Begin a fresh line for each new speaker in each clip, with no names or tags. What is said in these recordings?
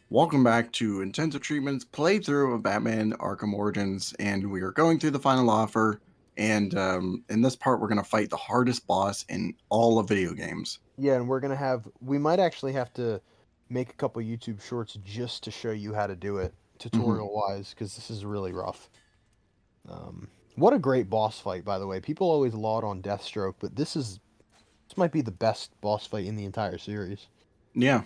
Welcome back to Intensive Treatment's playthrough of Batman Arkham Origins, and we are going through the final offer. And in this part, we're going to fight the hardest boss in all of video games.
Yeah, and we might actually have to make a couple YouTube shorts just to show you how to do it
Mhm.
tutorial wise, because this is really rough. What a great boss fight, by the way. People always laud on Deathstroke, but this might be the best boss fight in the entire series.
Yeah,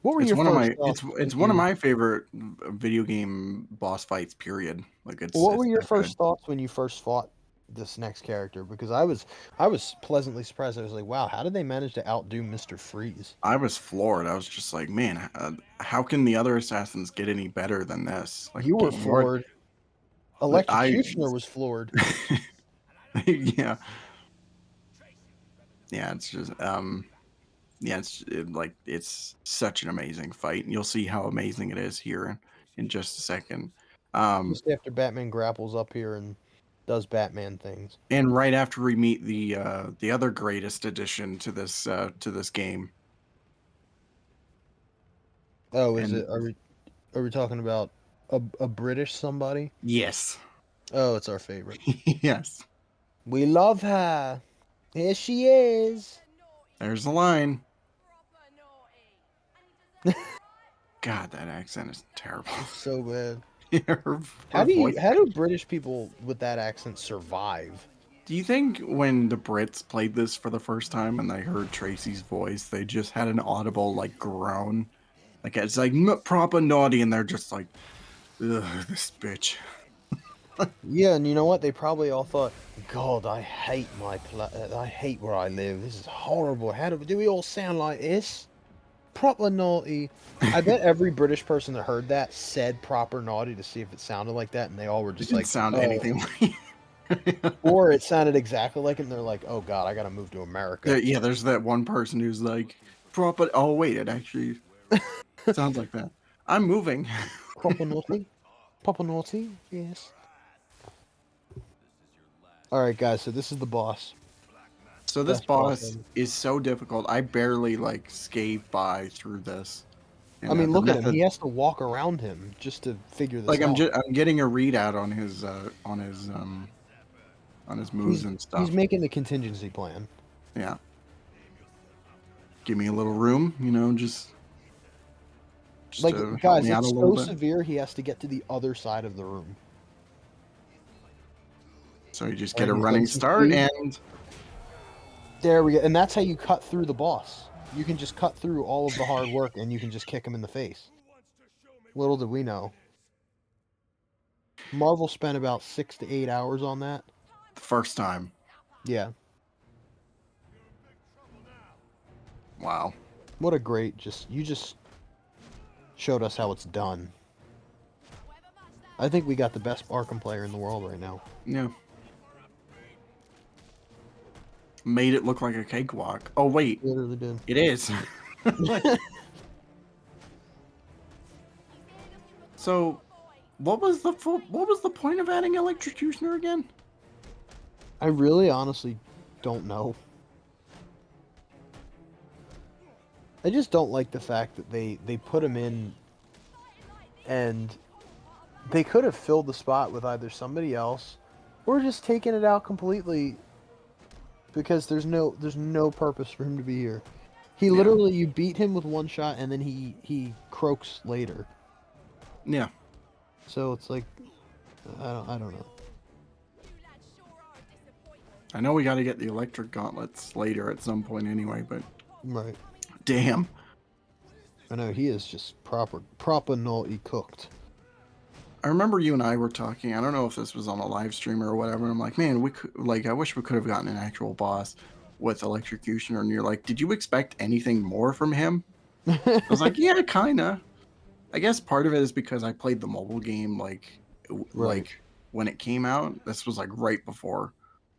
What were
it's
your
one of
first
my
thoughts
it's
when
one of
you
my favorite video game boss fights. Period. Like
What were
it's
your
that good.
first thoughts when you first fought this next character? Because I was pleasantly surprised. I was like, wow, how did they manage to outdo Mr. Freeze?
I was floored. I was just like, man, how can the other assassins get any better than this? Like
You were
what?
floored.
Like I,
Electrocutioner was floored.
yeah, yeah. It's just yeah, it's such an amazing fight, and you'll see how amazing it is here in just a second. Um,
Just after Batman grapples up here and does Batman things.
and right after we meet the other greatest addition to this game,
Oh, is
and
it? Are we talking about a British somebody?
yes,
Oh, it's our favorite.
yes,
We love her. Here she is.
there's the line. God, that accent is terrible.
It's so bad.
Her voice.
How do British people with that accent survive?
Do you think when the Brits played this for the first time and they heard Tracy's voice, they just had an audible like groan? Like it's like proper naughty, and they're just like, ugh, this bitch.
Yeah, and you know what? They probably all thought, God, I hate where I live. This is horrible. Do we all sound like this? Proper naughty. I bet every British person that heard that said proper naughty to see if it sounded like that, and they all were
It
just
didn't
like,
sound
oh.
anything like.
Or it sounded exactly like it, and they're like, oh God, I gotta move to America.
Yeah, there's that one person who's like, proper. Oh wait, it actually sounds like that. I'm moving.
Proper naughty? Proper naughty? Yes. Alright, guys, so this is the boss.
So this
Best boss
boss
ever.
is so difficult. I barely like scathed by through this.
I
And
mean,
the
look at him. He
method,
has to walk around him just to figure this
like
out.
I'm getting a readout on his moves and
He's
stuff.
making the contingency plan.
Yeah, give me a little room, just
Like,
to help
guys,
me out a
it's
little
so
bit.
severe he has to get to the other side of the room.
So you just get
Alright,
a
he's
running
getting some
start,
speed.
and
There we go. And that's how you cut through the boss. You can just cut through all of the hard work and you can just kick him in the face. Little did we know. Marvel spent about 6 to 8 hours on that.
the first time,
Yeah.
wow.
What a great you just showed us how it's done. I think we got the best Arkham player in the world right now.
Yeah. Made it look like a cakewalk. Oh wait,
Literally did.
it is. So, what was the point of adding electrocutioner again?
I really honestly don't know. I just don't like the fact that they put him in and they could have filled the spot with either somebody else or just taken it out completely because there's no purpose for him to be here. He
Yeah.
literally you beat him with one shot and then he croaks later.
Yeah.
So it's like I don't know.
I know we got to get the electric gauntlets later at some point anyway, but
Right.
damn.
I know he is just proper naughty cooked.
I remember you and I were talking. I don't know if this was on a live stream or whatever. And I'm like, man, I wish we could have gotten an actual boss with electrocutioner. And you're like, did you expect anything more from him? I was like, yeah, kinda. I guess part of it is because I played the mobile game like when it came out. This was like right before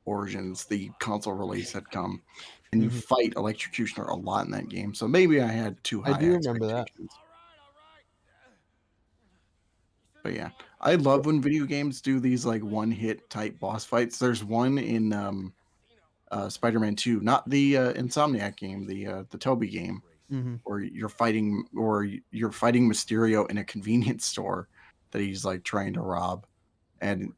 Origins, the console release had come, and you
Mhm.
fight Electrocutioner a lot in that game. So maybe I had too
I
high
do remember that.
expectations. But yeah, I love when video games do these like one-hit type boss fights. There's one in Spider-Man 2, not the Insomniac game, the Toby game.
Mhm.
or you're fighting Mysterio in a convenience store that he's like trying to rob, and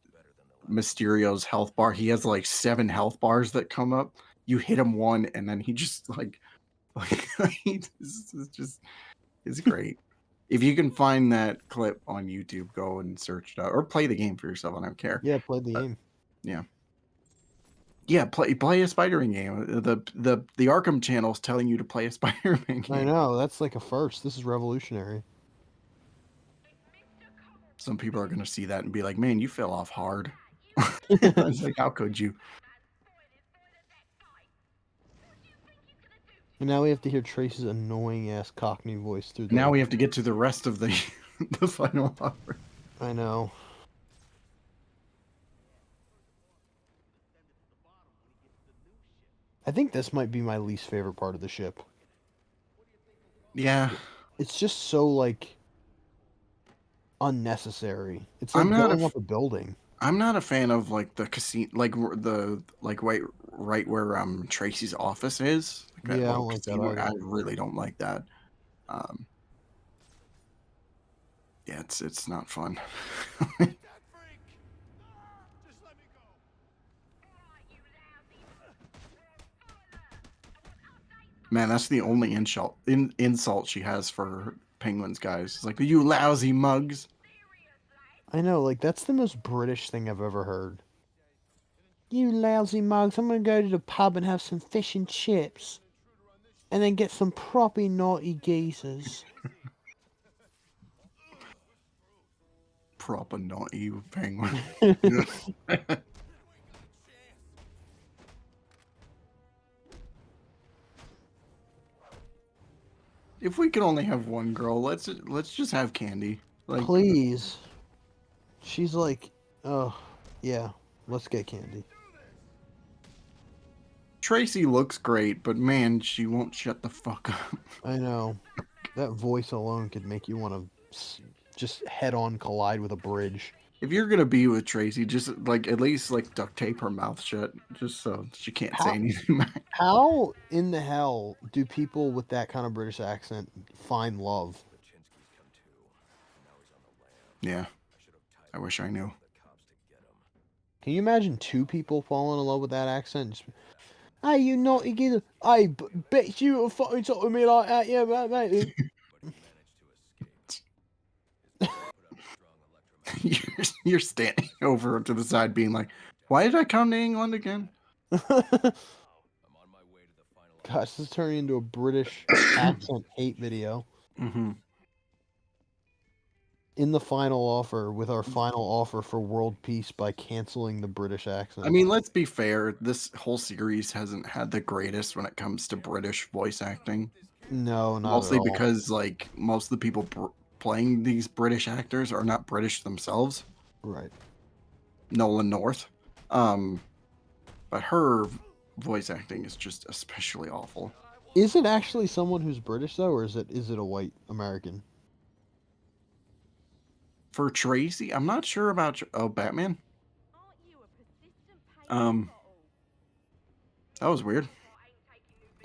Mysterio's health bar, he has like 7 health bars that come up. You hit him one, and then he just like it's just it's great. If you can find that clip on YouTube, go and search it out or play the game for yourself. I don't care.
Yeah, played the
But
game.
yeah. Yeah, play a Spider-Man game. The Arkham channel is telling you to play a Spider-Man
I
game.
know, that's like a first. This is revolutionary.
Some people are gonna see that and be like, "Man, you fell off hard." It's like, how could you?
And now we have to hear Trace's annoying ass Cockney voice through
Now
the
we have to get to the rest of the the final offer.
I know. I think this might be my least favorite part of the ship.
Yeah,
It's just so, like, unnecessary. It's
I'm
like
not a
going
f-
up a building.
I'm not a fan of like the casino, like the like right where Tracy's office is, like that
Yeah, I
little
don't like that
casino. I
either.
really don't like that. Um, yeah, it's not fun. Man, that's the only insult she has for Penguins guys. It's like, you lousy mugs.
I know, like, that's the most British thing I've ever heard. You lousy mugs, I'm gonna go to the pub and have some fish and chips. And then get some proper naughty geezers.
Proper naughty penguin. If we could only have one girl, let's just have Candy. Like
Please. She's like, oh, yeah, let's get Candy.
Tracy looks great, but man, she won't shut the fuck up.
I know. That voice alone could make you want to just head on collide with a bridge.
If you're gonna be with Tracy, just like at least like duct tape her mouth shut, just so she can't say
How
anything back.
how in the hell do people with that kind of British accent find love?
Yeah, I wish I knew.
Can you imagine two people falling in love with that accent? Just, hey, you naughty geezer. Hey, bitch, you were fucking talking to me like that, yeah, mate.
You're standing over to the side, being like, "Why did I come to England again?"
Gosh, this is turning into a British accent hate video.
Hmm.
In the final offer, with our final offer for world peace by canceling the British
I
accent.
mean, let's be fair. This whole series hasn't had the greatest when it comes to British voice acting.
No, not at
Mostly
all.
because like most of the people playing these British actors are not British themselves.
Right.
Nolan North, um, but her voice acting is just especially awful.
Is it actually someone who's British though, or is it a white American?
For Tracy, I'm not sure about Batman. Um, that was weird.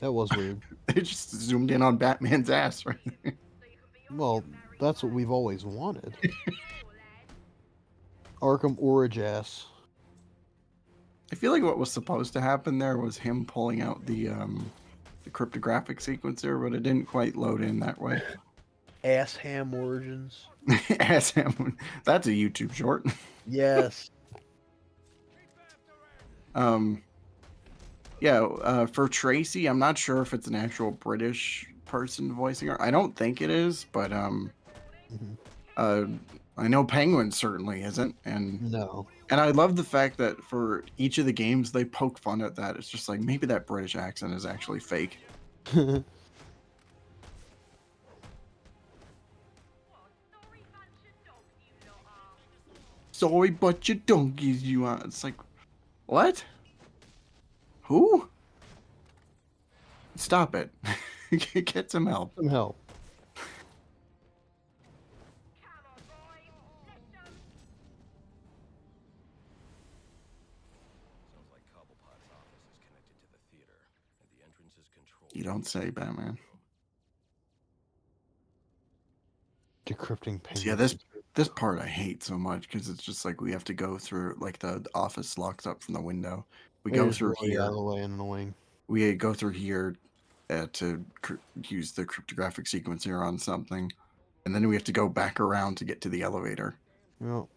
That was weird.
They just zoomed in on Batman's ass right there.
Well, that's what we've always wanted. Arkham Origins.
I feel like what was supposed to happen there was him pulling out the cryptographic sequencer, but it didn't quite load in that way.
Ass Ham Origins.
As him, that's a YouTube short.
Yes.
Um, yeah, for Tracy, I'm not sure if it's an actual British person voicing her. I don't think it is, but
Mhm.
uh, I know Penguin certainly isn't,
No.
and I love the fact that for each of the games they poke fun at that. It's just like maybe that British accent is actually fake. Sorry, but you donkeys, you are. It's like, what? Who? Stop it. Get some help.
Some help.
You don't say, Batman.
Decrypting
So yeah,
penguin secret.
this part I hate so much because it's just like we have to go through like the office locks up from the window. We
It
go
is
through
really out of
here.
the way and annoying.
We go through here to use the cryptographic sequencer on something, and then we have to go back around to get to the elevator.
Well,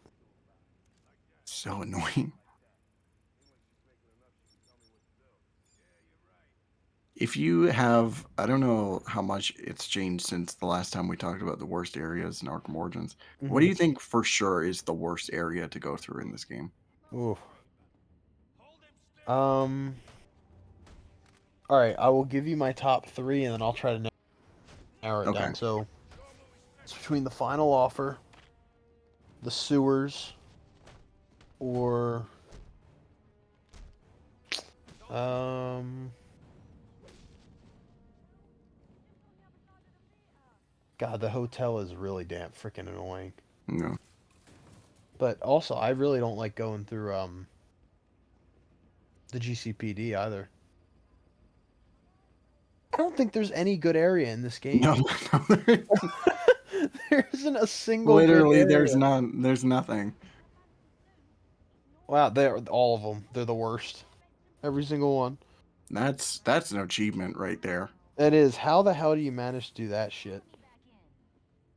So annoying. If you have, I don't know how much it's changed since the last time we talked about the worst areas in Arkham Origins. What do
mhm.
you think for sure is the worst area to go through in this game?
Oof. Um. All right, I will give you my top three, and then I'll try to narrow it
Okay.
down. So it's between the final offer, the sewers, or um. God, the hotel is really damn freaking annoying.
No.
But also, I really don't like going through the GCPD either. I don't think there's any good area in this
No,
game.
no,
There isn't a single good
literally
area.
there's nothing.
Wow, they're all of them. They're the worst. Every single one.
That's an achievement right there.
It is. How the hell do you manage to do that shit?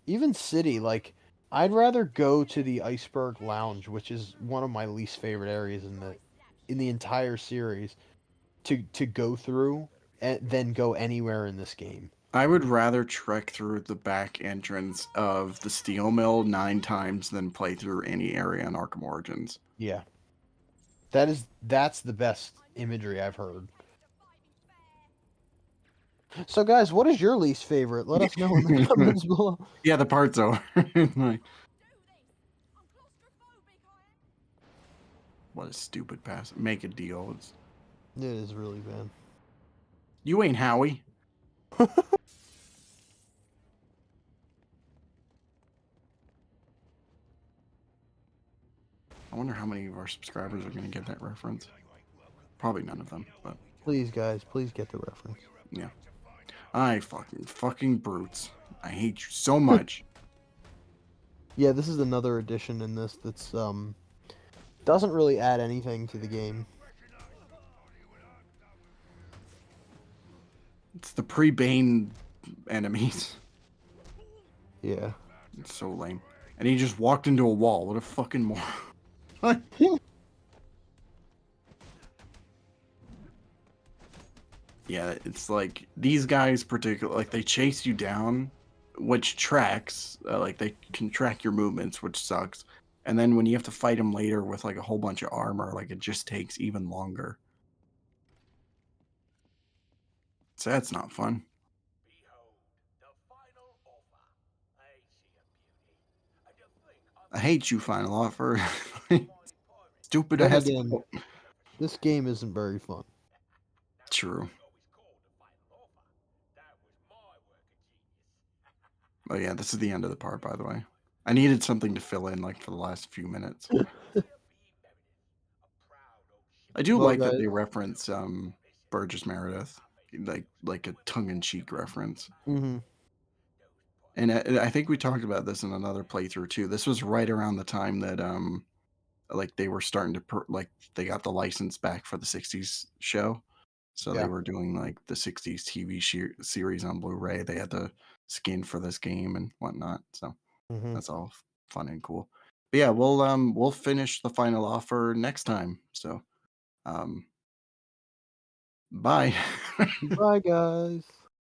Even city, like I'd rather go to the Iceberg Lounge, which is one of my least favorite areas in the entire series, to go through and than go anywhere in this game.
I would rather trek through the back entrance of the steel mill 9 times than play through any area in Arkham Origins.
Yeah. That's the best imagery I've heard. So guys, what is your least favorite? Let us know in the comments below.
Yeah, the part's over. Like, what a stupid pass. Make a deal.
It is really bad.
You ain't Howie. I wonder how many of our subscribers are going to get that reference. Probably none of them, but
Please guys, please get the reference.
yeah. I fucking brutes. I hate you so much.
Yeah, this is another addition in this that's doesn't really add anything to the game.
It's the pre-Bane enemies.
Yeah.
It's so lame. And he just walked into a wall. What a fucking moron. Yeah, it's like these guys particular like they chase you down, which tracks like they can track your movements, which sucks. And then when you have to fight them later with like a whole bunch of armor, like it just takes even longer. So that's not fun. I hate you, Final Offer. Stupid
Then
ass.
again, this game isn't very fun.
True. Oh yeah, this is the end of the part, by the way. I needed something to fill in like for the last few minutes. I do
Well,
like that
guys.
they reference Burgess Meredith, like a tongue-in-cheek reference.
Mhm.
And I think we talked about this in another playthrough too. This was right around the time that like they were starting to like they got the license back for the 60s show. So they
Yeah.
were doing like the 60s TV series on Blu-ray. They had the skin for this game and whatnot. So
Mhm.
that's all fun and cool. But yeah, we'll finish the final offer next time. So um bye.
Bye, guys.